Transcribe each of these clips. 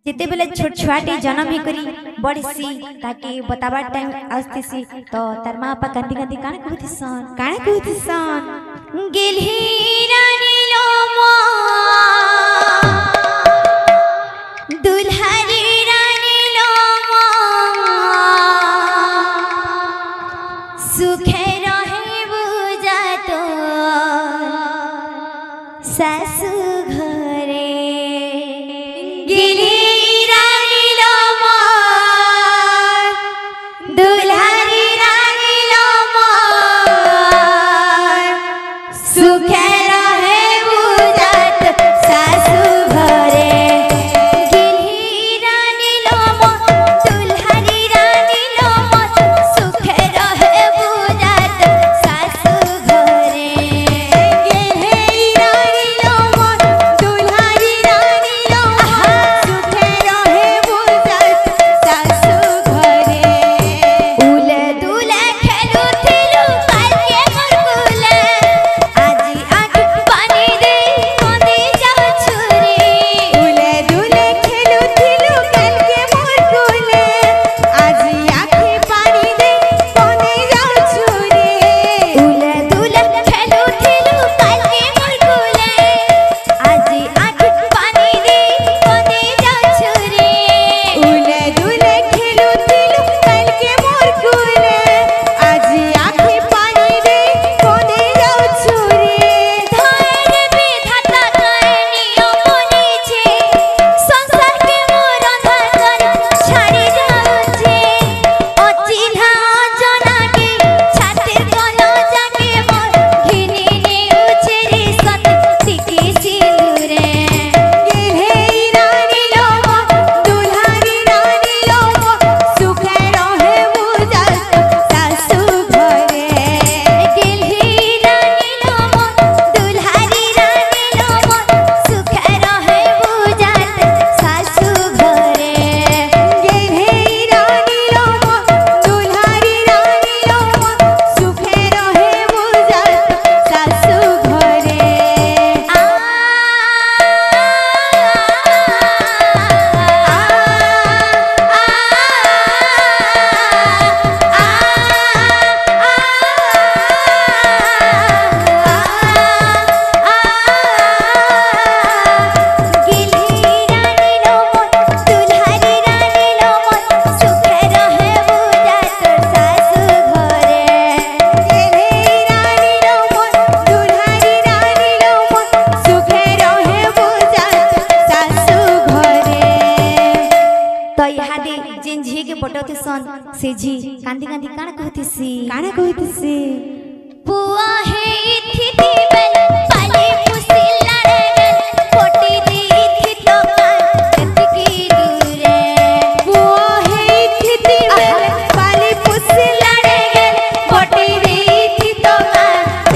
जिते बेले छोट छुआटे जन्म ही करी बड़सी ताकि बतावा टाइम आस्तीसी तो तार माँ बापा कांदी कांदी काने कहथिसन गेलही रानी लो दुल्हारी रानी लो सुखे रहे बुझा तो सासु घरे गेली से झी कांदी कांदी काना कहतिसी पुआ हे इथि दिबल पाले पुसिला रे कोटी दी इथि तो एतकी दूरे पुआ हे इथि दिबल पाले पुसिला रे कोटी दी इथि तो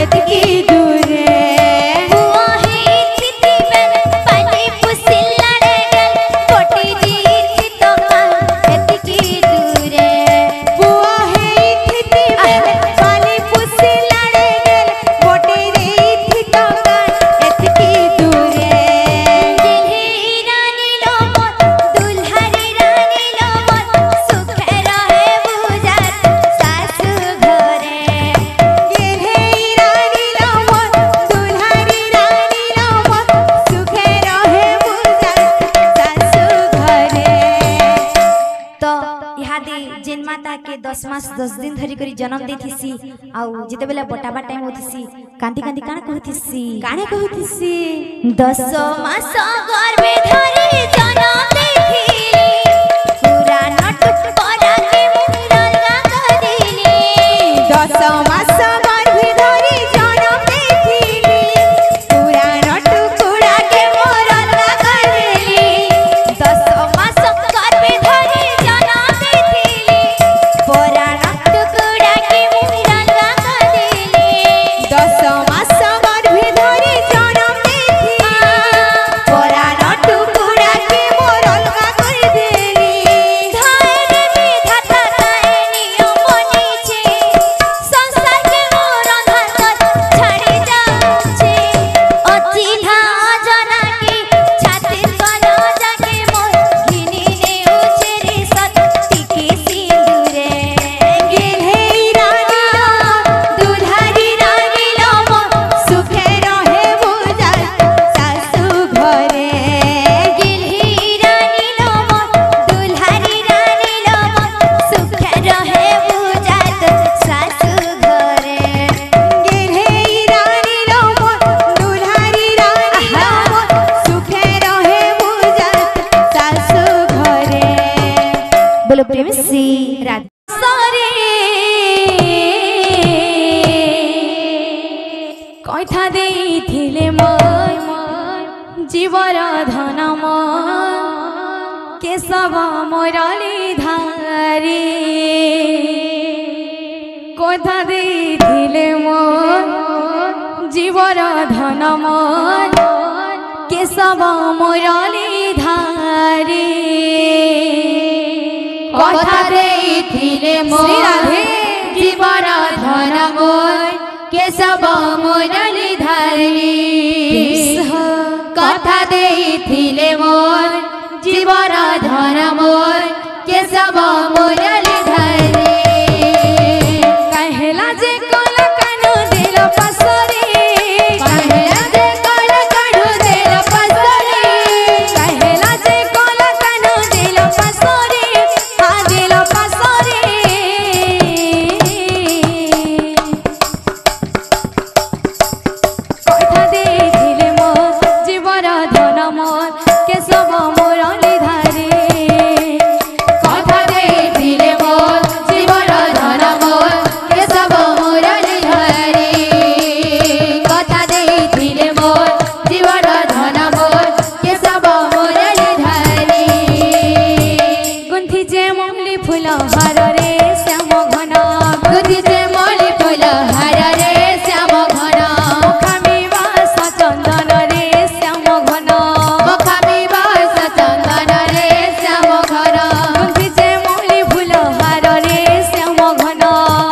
एतकी दूरे पुआ हे इथि दिबल पाले पुसिला रे कोटी दी इथि तो एतकी दूरे के 10 मास 10 दिन धरी करी जन्म देथिसी आउ जिते बेला बटाबा टाइम होथिसी कांदी कांदी काना कहथिसी 10 मास गर्भे धरी जन्म देथिली पूरा नटुक परा के मुरलगा करिली 10 मास गर्भे धरी जन्म देथिली पूरा नटुक परा के मुरलगा करिली 10 मास गर्भे धरी जन्म देथिली पूरा नटुक परा के मुरलगा करिली 10 मास गर्भे धरी जन्म देथिली पूरा नटुक परा के प्रेम से सारे कथा देइथिले मोर जीवर धन केशव मोरली धारी कथा देइथिले मोर जीवर धन केशव मोरली धारी कथा देइथिले मोर जीवर धन मोर केशव मोरली धारी कथा देइथिले मोर जीवर धन मोर केशव मोरली धारी कहला जे कोल कानो दिल पसरी कहला जे कोल कानो दिल पसरी कहला जे कोल कानो दिल पसरी हा दिल पसरी कथा देइथिले मोर जीवर धन मोर केशव मोरली धारी कथा देइथिले मोर जीवर धन मोर केशव मोरली धारी कथा देइथिले मोर जीवर धन मोर केशव मोरली धारी गुंथी जे मौली फूल हार रे श्याम घन गुंथी जे मौली फूल हार रे श्याम घन मुखामी वास चंदन रे श्याम घन मुखामी वास चंदन रे श्याम घन गुंथी जे मौली फूल हार रे श्याम घन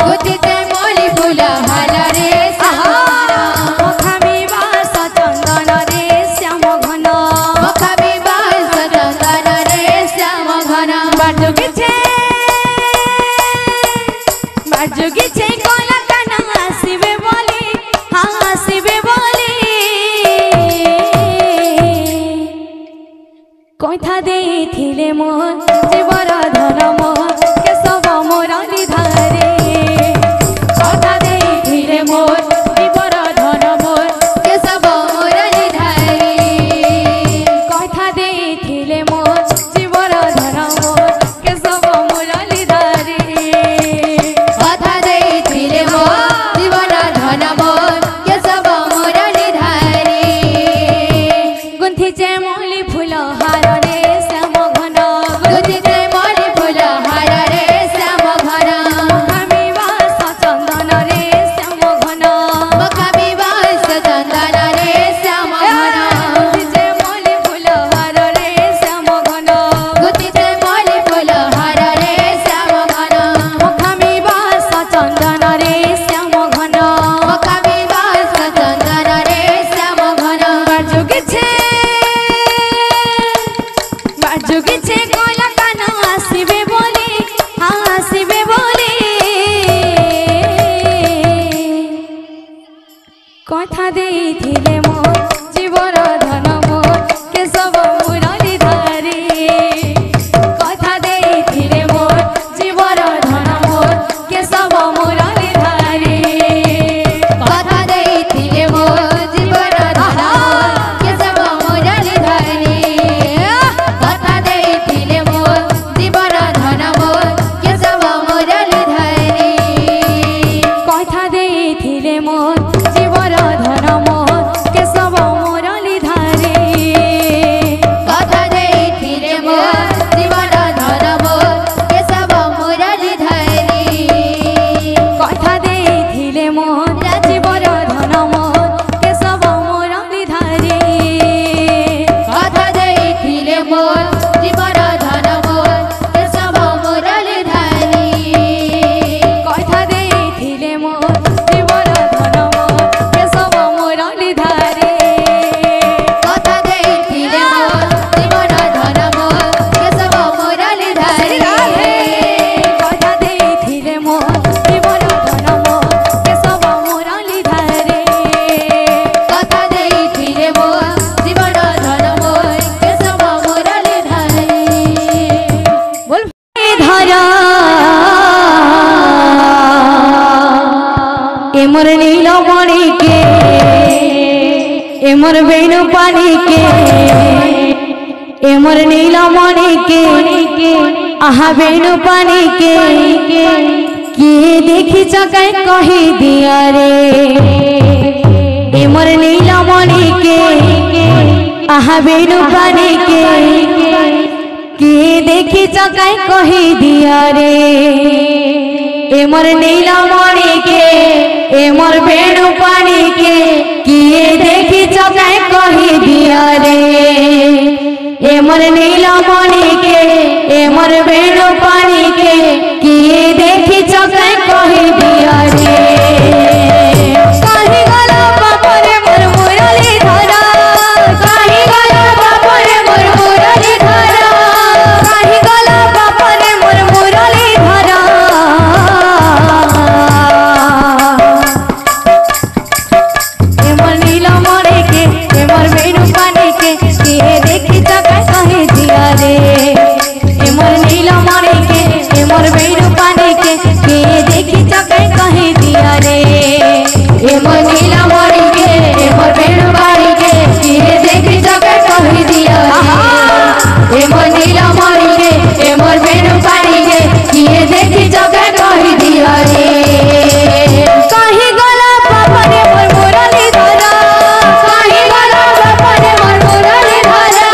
गुंथी जे मौली फूल हार रे श्याम घन मुखामी वास चंदन रे श्याम घन मुखामी वास चंदन रे श्याम घन बाजुगी छे कोला काना आसीबे बोली हाँ आसीबे बोली कथा देइथिले मोर जीवर धन मोर केशव मोरली धारी कथा देइथिले मोर जीवर धन मोर केशव मोरली धारी कथा देइथिले मोर जीवर धन मोर केशव मोरली धारी कथा देइथिले मोर जीवर धन मोर केशव मोरली धारी गुंथी जे मौली फूल हार रे श्याम घन गुंथी जे मौली फूल हार रे श्याम घन मुखामी वास चंदन रे श्याम घन मुखामी वास चंदन रे श्याम घन गुंथी जे मौली फूल हार रे श्याम घन गुंथी जे मौली फूल हार रे श्याम घन मुखामी वास चंदन रे श्याम घन मुखामी वास चंदन रे श्याम घन बाजुगी छे कोला काना आसीबे बोली हाँ आसीबे बोली कथा देइथिले मोर जीवर धन मोर केशव मोरली धारी कथा देइथिले मोर जीवर धन मोर केशव मोरली धारी कथा देइथिले मोर जीवर धन मोर केशव मोरली धारी कथा देइथिले मोर जीवर धन मोर केशव मोरली धारी कथा देइथिले मोर जीवर धन मोर केशव मोरली धारी कथा देइथिले मोर जीवर धन मोर केशव मोरली धारी कथा देइथिले मोर जीवर धन मोर केशव मोरली धारी कथा देइथिले मोर जीवर धन मोर केशव मोरली धारी कथा देइथिले मोर जीवर धन मोर केशव मोरली धारी कथा देइथिले मोर जीवर धन मोर केशव मोरली धारी कथा देइथिले मोर जीवर धन मोर केशव मोरली धारी कथा देइथिले मोर जीवर धन मोर केशव मोरली धारी बोल धरा एमर नीलमणि के एमर वेणु पानी के एमर नीलमणि के आहा बेणु पानी के किए देखी चकाई कही दिया रे ए मोर नीलमणि के आहा बेणु पानी के किए देखी चकाई कही दिया रे ए मोर नीलमणि के ए मोर बेणु पानी के किए देखी चकाई कही दिया रे ए मोर नीलमणि के ए मोर बेणु पानी के किए देखी चकाई कही दिया रे काहे गला बापरे मोर मुरली धरा काहे गला बापरे मोर मुरली धरा काहे गला बापरे मोर मुरली धरा ए मोर नीलमणि के ए मोर बेणु पानी के किए देखी चकाई कही दिया रे ए मोर नीलमणि के ए मोर बेणु पानी के किए देखी चकाई कही दिया रे ए मोर नीलमणि के ए मोर बेणु पानी के किए देखी चकाई कही दिया रे ए मोर नीलमणि के ए मोर बेणु पानी के किए देखी चकाई कही दिया रे काहे गला बापरे मोर मुरली धरा काहे गला बापरे मोर मुरली धरा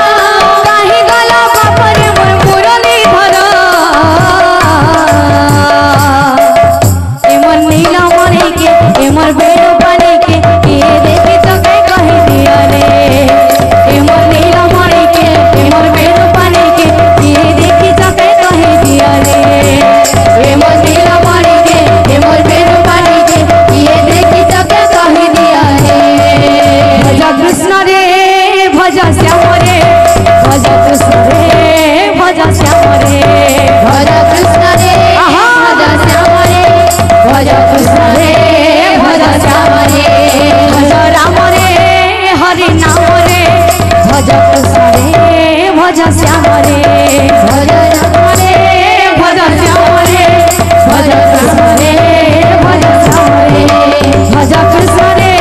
काहे गला बापरे मोर मुरली धरा ए मोर नीलमणि के ए मोर बेणु पानी के किए देखी चकाई कही दिया रे ए मोर नीलमणि के ए मोर बेणु पानी के किए देखी चकाई कही दिया रे ए मोर नीलमणि के ए मोर बेणु पानी के किए देखी चकाई कही दिया रे भज कृष्ण रे भज श्याम रे भज कृष्ण रे भज श्याम रे भज कृष्ण रे भज श्याम रे भज कृष्ण रे भज श्याम रे भज राम रे हरि नाम रे भज कृष्ण रे भज श्याम रे भज राम रे भज श्याम रे भज कृष्ण रे भज श्याम रे भज कृष्ण रे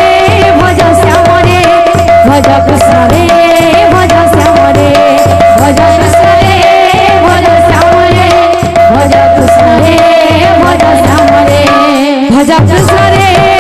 भज श्याम रे भज कृष्ण रे भज श्याम रे भज कृष्ण रे भज श्याम रे भज कृष्ण रे भज श्याम रे भज कृष्ण रे